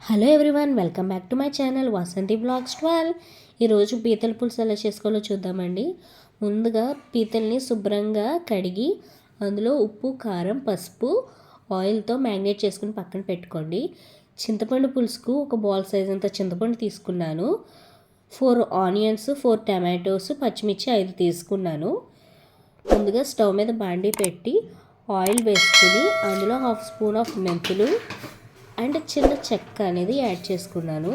Hello everyone, welcome back to my channel Vasanthi blogs 12. ఈరోజు పీతల పులుసు ఎలా చేసుకోవాలో చూద్దామండి. ముందుగా పీతల్ని శుభ్రంగా కడిగి అందులో ఉప్పు, కారం, పసుపు, ఆయిల్తో మ్యారినేట్ చేసుకుని పక్కన పెట్టుకోండి. చింతపండు పులుసుకు ఒక బాల్ సైజ్ అంత చింతపండు తీసుకున్నాను. 4 ఆనియన్స్, 4 టమాటోస్, పచ్చిమిర్చి 5 తీసుకున్నాను. ముందుగా స్టవ్ మీద బాండీ పెట్టి ఆయిల్ వేసుకుని అందులో 1/2 స్పూన్ ఆఫ్ మెంతులు అండ్ చిన్న చెక్క అనేది యాడ్ చేసుకున్నాను.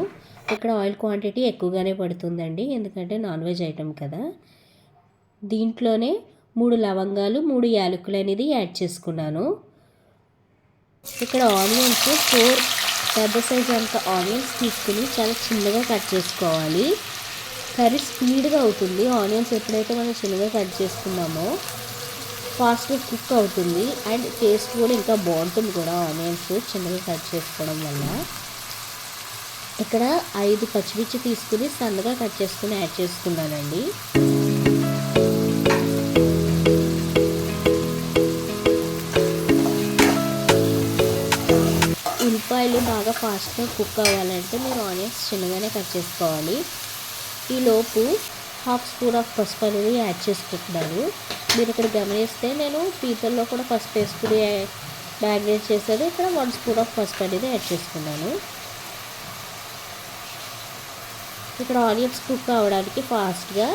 ఇక్కడ ఆయిల్ క్వాంటిటీ ఎక్కువగానే పడుతుందండి, ఎందుకంటే నాన్ వెజ్ ఐటమ్ కదా. దీంట్లోనే 3 లవంగాలు, 3 యాలకులు అనేది యాడ్ చేసుకున్నాను. ఇక్కడ ఆనియన్స్ 4 పెద్ద సైజ్ అంత ఆనియన్స్ తీసుకుని చాలా చిన్నగా కట్ చేసుకోవాలి. కర్రీ స్పీడ్గా అవుతుంది. ఆనియన్స్ ఎప్పుడైతే మనం చిన్నగా కట్ చేసుకున్నామో ఫాస్ట్గా కుక్ అవుతుంది అండ్ టేస్ట్ కూడా ఇంకా బాగుంటుంది కూడా ఆనియన్స్ చిన్నగా కట్ చేసుకోవడం వల్ల. ఇక్కడ 5 పచ్చిమిర్చి తీసుకుని సన్నగా కట్ చేసుకుని యాడ్ చేసుకున్నానండి. ఉల్లిపాయలు బాగా ఫాస్ట్గా కుక్ అవ్వాలంటే మీరు ఆనియన్స్ చిన్నగానే కట్ చేసుకోవాలి. ఈలోపు 1/2 స్పూన్ ఆఫ్ పసుపు అనేది యాడ్ చేసుకుంటున్నాను. మీరు ఇక్కడ గమనిస్తే నేను పీతల్లో కూడా పసుపు వేసుకుని మ్యారినేట్ చేశాను. ఇక్కడ 1 స్పూన్ ఆఫ్ పసుపు అనేది యాడ్ చేసుకున్నాను. ఇక్కడ ఆనియన్స్ కుక్ అవ్వడానికి ఫాస్ట్గా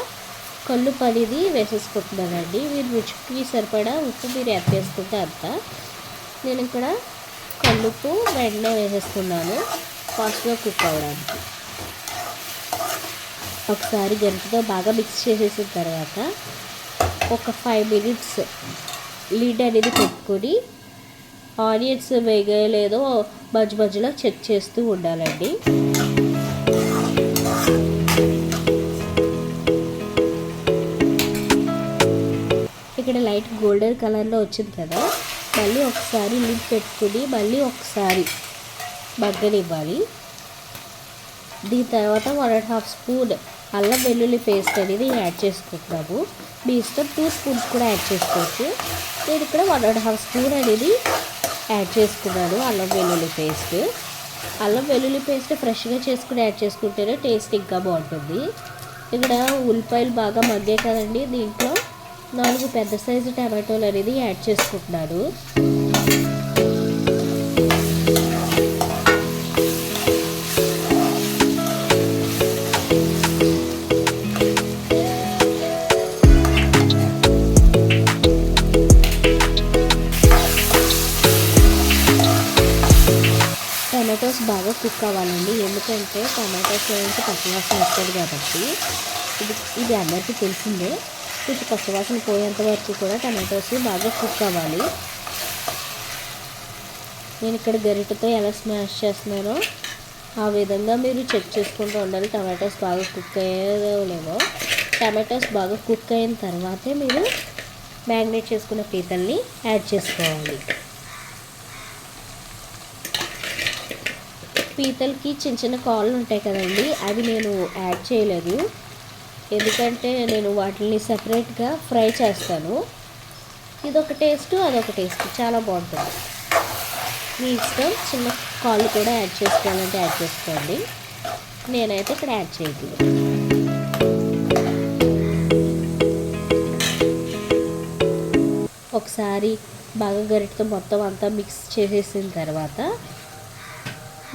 కల్లుప్పు అనేది వేసేసుకుంటున్నానండి. మీరు రుచికి సరిపడా ఉప్పు మీరు ఎంత వేసుకుంటే అంత. నేను ఇక్కడ కల్లుప్పు వెంటనే వేసేస్తున్నాను ఫాస్ట్గా కుక్ అవ్వడానికి. ఒకసారి గరిటెతో బాగా మిక్స్ చేసేసిన తర్వాత ఒక 5 మినిట్స్ లిడ్ అనేది పెట్టుకొని ఆనియన్స్ వేగలేదో మధ్య మధ్యలో చెక్ చేస్తూ ఉండాలండి. ఇక్కడ లైట్ గోల్డెన్ కలర్లో వచ్చింది కదా, మళ్ళీ ఒకసారి లిడ్ పెట్టుకుని మళ్ళీ ఒకసారి మగ్గనివ్వాలి. దీని తర్వాత 1.5 స్పూన్ అల్లం వెల్లుల్లి పేస్ట్ అనేది యాడ్ చేసుకుంటున్నాము. మీ ఇష్టం 2 స్పూన్స్ కూడా యాడ్ చేసుకోవచ్చు. నేను ఇక్కడ 1.5 స్పూన్ అనేది యాడ్ చేసుకున్నాను అల్లం వెల్లుల్లి పేస్ట్. అల్లం వెల్లుల్లి పేస్ట్ ఫ్రెష్గా చేసుకుని యాడ్ చేసుకుంటేనే టేస్ట్ ఇంకా బాగుంటుంది. ఇక్కడ ఉల్లిపాయలు బాగా మగ్గాయి కదండి, దీంట్లో 4 పెద్ద సైజు టమాటోలు అనేది యాడ్ చేసుకుంటున్నాను. టమాటోస్ బాగా కుక్ అవ్వాలండి, ఎందుకంటే టమాటోస్ నుంచి పచ్చివాసన వస్తుంది కాబట్టి. ఇది అందరికీ తెలిసిందే. కొంచెం పచ్చివాసన పోయేంత వరకు కూడా టమాటోస్ బాగా కుక్ అవ్వాలి. నేను ఇక్కడ గరిటెతో ఎలా స్మాష్ చేస్తున్నానో ఆ విధంగా మీరు చెక్ చేసుకుంటూ ఉండాలి టమాటోస్ బాగా కుక్ అయ్యేదో లేదో. టమాటోస్ బాగా కుక్ అయిన తర్వాతే మీరు మ్యారినేట్ చేసుకున్న పీతల్ని యాడ్ చేసుకోవాలి. పీతలకి చిన్న చిన్న కాళ్ళు ఉంటాయి కదండి, అవి నేను యాడ్ చేయలేదు, ఎందుకంటే నేను వాటిని సపరేట్గా ఫ్రై చేస్తాను. ఇదొక టేస్ట్, అదొక టేస్ట్, చాలా బాగుంటుంది. మీ ఇష్టం, చిన్న కాళ్ళు కూడా యాడ్ చేసుకోవాలంటే యాడ్ చేసుకోండి. నేనైతే ఇక్కడ యాడ్ చేయలేదు. ఒకసారి బాగా గరిటెతో మొత్తం అంతా మిక్స్ చేసేసిన తర్వాత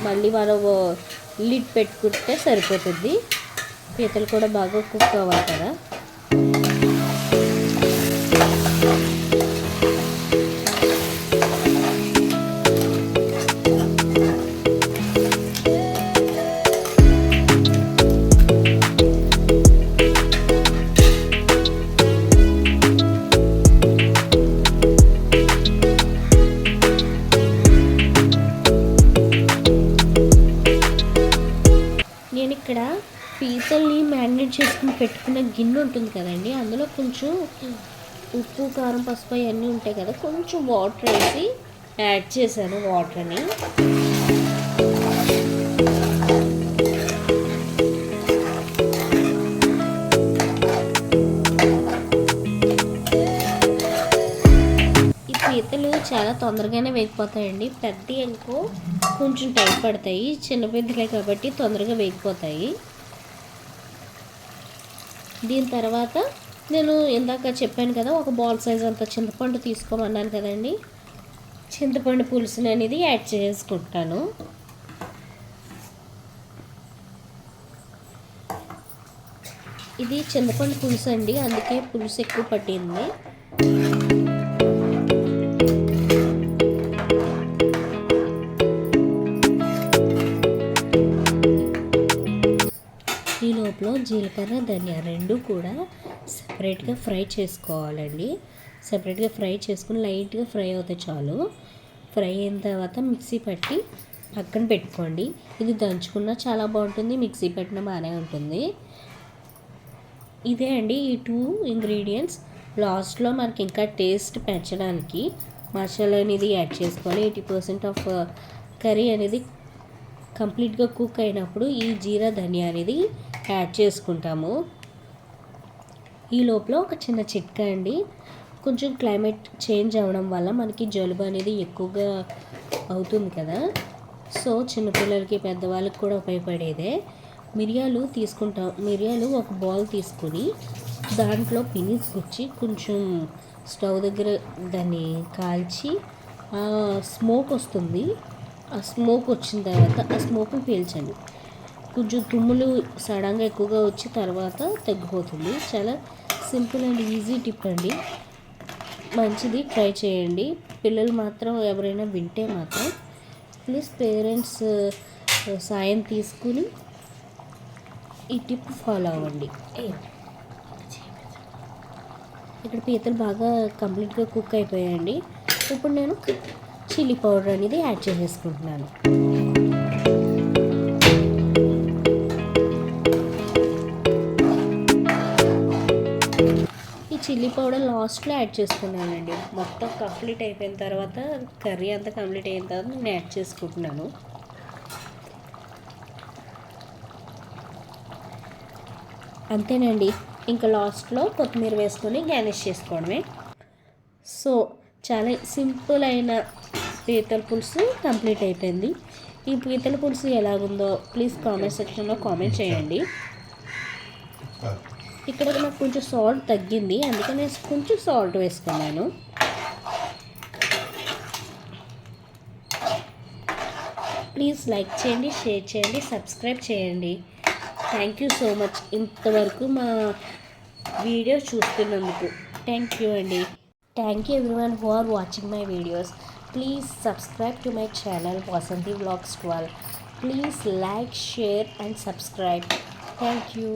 మళ్ళీ మనం లిడ్ పెట్టుకుంటే సరిపోతుంది. పీతలు కూడా బాగా కుక్ అవ్వాలి కదా. నేను ఇక్కడ పీతల్ని మ్యారినేట్ చేసుకుని పెట్టుకున్న గిన్నె ఉంటుంది కదండి, అందులో కొంచెం ఉప్పు, కారం, పసుపు అవన్నీ ఉంటాయి కదా, కొంచెం వాటర్ వేసి యాడ్ చేశాను వాటర్ని. ఈ పీతలు చాలా తొందరగానే వేగిపోతాయండి. పెద్ద అనుకో కొంచెం టైం పడతాయి, చిన్నపిద్దలే కాబట్టి తొందరగా వేగిపోతాయి. దీని తర్వాత నేను ఇందాక చెప్పాను కదా, ఒక బాల్ సైజ్ అంత చింతపండు తీసుకోమన్నాను కదండి. చింతపండు పులుసుని అనేది యాడ్ చేసుకుంటాను. ఇది చింతపండు పులుసు అండి, అందుకే పులుసు ఎక్కువ పట్టింది. ఈ లోపల జీలకర్ర ధనియా రెండు కూడా సపరేట్గా ఫ్రై చేసుకోవాలండి. సపరేట్గా ఫ్రై చేసుకుని లైట్గా ఫ్రై అవుతాయి చాలు. ఫ్రై అయిన తర్వాత మిక్సీ పట్టి పక్కన పెట్టుకోండి. ఇది దంచుకున్నా చాలా బాగుంటుంది, మిక్సీ పెట్టినా బాగానే ఉంటుంది. ఇదే అండి ఈ 2 ఇంగ్రీడియంట్స్. లాస్ట్లో మనకి ఇంకా టేస్ట్ పెంచడానికి మసాలా అనేది యాడ్ చేసుకోవాలి. 80% ఆఫ్ కర్రీ అనేది కంప్లీట్గా కుక్ అయినప్పుడు ఈ జీరా ధనియా అనేది యాడ్ చేసుకుంటాము. ఈ లోపల ఒక చిన్న చిట్కా అండి, కొంచెం క్లైమేట్ చేంజ్ అవ్వడం వల్ల మనకి జలుబు అనేది ఎక్కువగా అవుతుంది కదా. సో చిన్నపిల్లలకి పెద్దవాళ్ళకి కూడా ఉపయోగపడేదే. మిరియాలు తీసుకుంటాం. మిరియాలు ఒక బౌల్ తీసుకుని దాంట్లో పినిస్ గుచ్చి కొంచెం స్టవ్ దగ్గర దాన్ని కాల్చి స్మోక్ వస్తుంది. ఆ స్మోక్ వచ్చిన తర్వాత ఆ స్మోక్ని పీల్చండి. కొంచెం తుమ్ములు సడన్గా ఎక్కువగా వచ్చి తర్వాత తగ్గిపోతుంది. చాలా సింపుల్ అండ్ ఈజీ టిప్ అండి, మంచిది, ట్రై చేయండి. పిల్లలు మాత్రం ఎవరైనా వింటే మాత్రం ప్లీజ్ పేరెంట్స్ సాయం తీసుకుని ఈ టిప్ ఫాలో అవ్వండి. ఇక్కడ పీతలు బాగా కంప్లీట్గా కుక్ అయిపోయాయండి. ఇప్పుడు నేను చిల్లీ పౌడర్ అనేది యాడ్ చేసేసుకుంటున్నాను. ఈ చిల్లీ పౌడర్ లాస్ట్లో యాడ్ చేసుకున్నానండి. మొత్తం కంప్లీట్ అయిపోయిన తర్వాత, కర్రీ అంతా కంప్లీట్ అయిన తర్వాత నేను యాడ్ చేసుకుంటున్నాను. అంతేనండి, ఇంకా లాస్ట్లో కొత్తిమీర వేసుకొని గార్నిష్ చేసుకోవడమే. సో చాలా సింపుల్ అయిన పీతల పులుసు కంప్లీట్ అయిపోయింది. ఈ పీతల పులుసు ఎలాగుందో ప్లీజ్ కామెంట్ సెక్షన్లో కామెంట్ చేయండి. ఇక్కడ నాకు కొంచెం సాల్ట్ తగ్గింది, అందుకని నేను కొంచెం సాల్ట్ వేసుకున్నాను. ప్లీజ్ లైక్ చేయండి, షేర్ చేయండి, సబ్స్క్రైబ్ చేయండి. థ్యాంక్ యూ సో మచ్ ఇంతవరకు మా వీడియో చూస్తున్నందుకు. థ్యాంక్ యూ అండి. Thank you everyone who are watching my videos. Please subscribe to my channel Vasanthi vlogs 12. Please like, share and subscribe. Thank you.